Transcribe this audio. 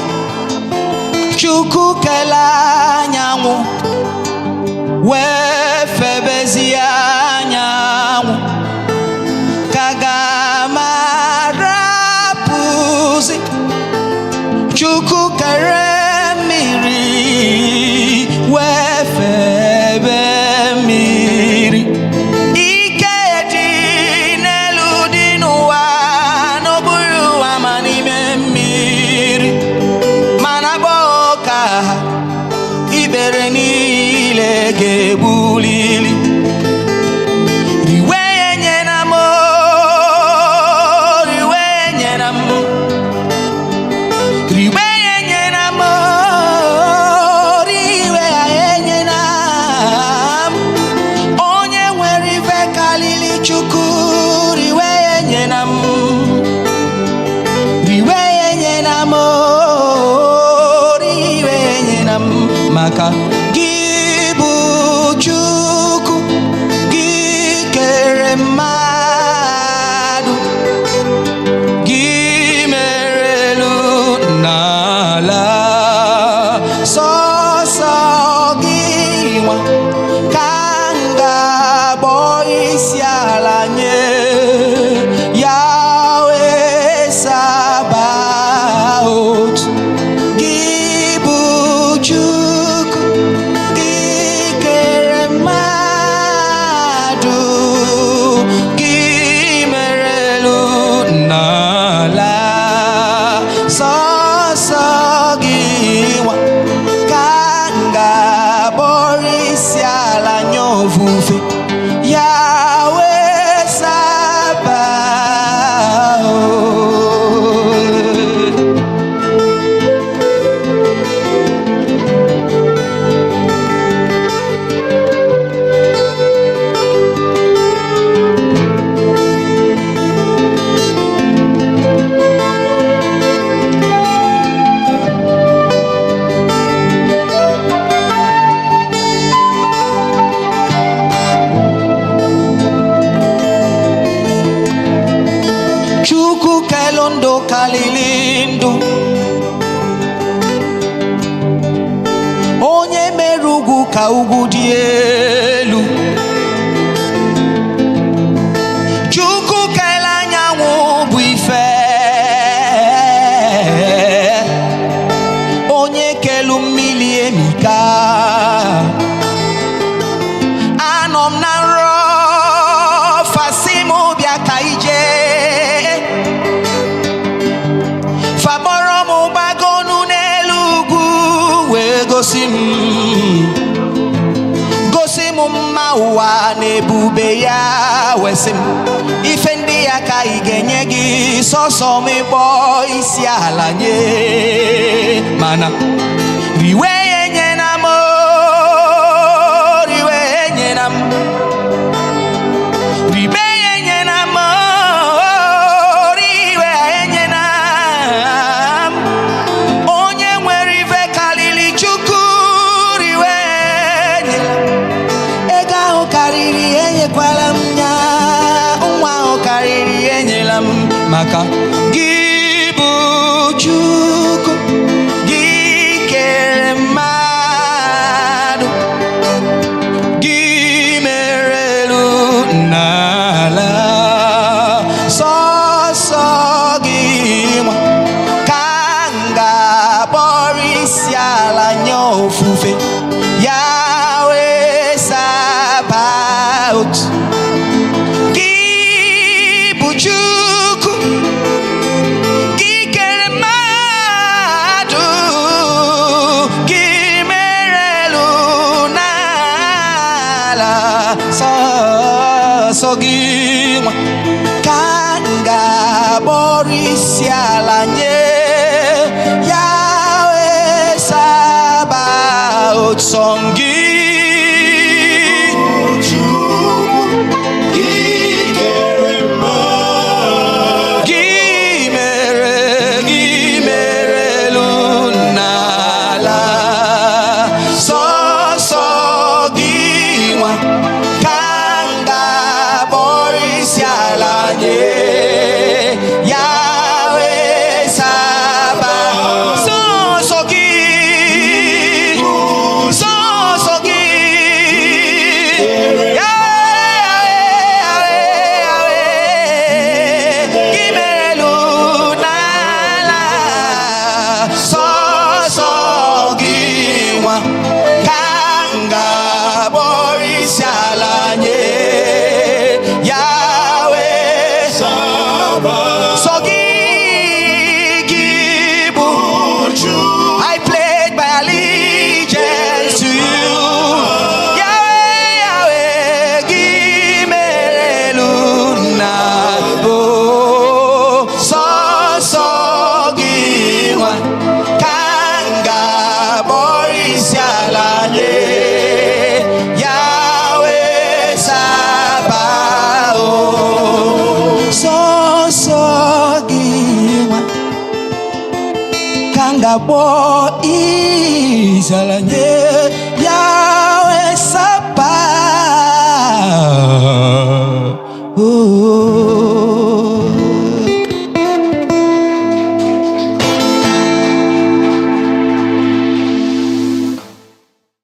ga-abụzi Chukwu kele anyanwụ wee febezie anyanwụ ka ga-amarapụzi Chukwu kere mmiri wee febe mmiri. Ike dị n'elu dị n'ụwa n'okpuru ụwa ma n'ime mmiri, mana boka ibere niile ga-egbulili. Riwe nye na mo, riwe nye na mo, riwe nye na mo, riwe nye na mo. Onye nwere ife kalili Chukwu, riwe nye na mo, riwe nye na mo, riwe nye na mo. Maka gị bụ Chukwu, gị kere mmadụ, gị mere elu n'ala, sọsọ gị nwa ka m ga-akpọ isi ala nye. Yahweh Sabaoth, gị bụ Chukwu, gị kere mmadụ, gị mere elu n'ala, sọsọ gị nwa ka m ga-akpọrọ isi ala nye ofufe. Yahweh Sabaoth. Chukwu kelu ndụ kalili ndụ, onye mere ugwu ka ugwu dị elu. Chukwu kele anyanwụ bụ ife, onye kelu mmiri emika. Anọ m na nrọ fasi m bịa ka ije, fabọrọ m gbagonu n'elu ugwu wee gosi m mma ụwa na ebube ya. Wesị m ife ndị ya ka ị ga-enye gị, sọsọ m ịkpọ isi ala nye. Mana riwe nye na m, riwe nye na m, ribe nye na m, riwe nye na m. Onye nwere ife kalili Chukwu, riwe nye na m. Ego ahụ karịrị enyekwala m ya, nwa ahụ karịrị enyela m. Maka gị bụ Chukwu, gị kere mmadụ, gị mere elu n'ala, sọsọ gị nwa ka m ga-akpọrọ isi ala nye ofufe. Yahweh Sabaoth, gị bụ Chukwu, gị kere mmadụ, gị mere elu n'ala, sọsọ gị nwa ka m ga-akpọrọ isi ala nye. Yahweh Sabaoth, sọ gị Yahweh Sabaoth. I pledge my allegiance to you. Yahweh, Yahweh, Gimeluna. Oh, so giwa. Kanga Boris Yalanye. Yahweh Sabaoth. So giwa. Kanga Boris Yalanye. Yahweh Sabaoth. Oh.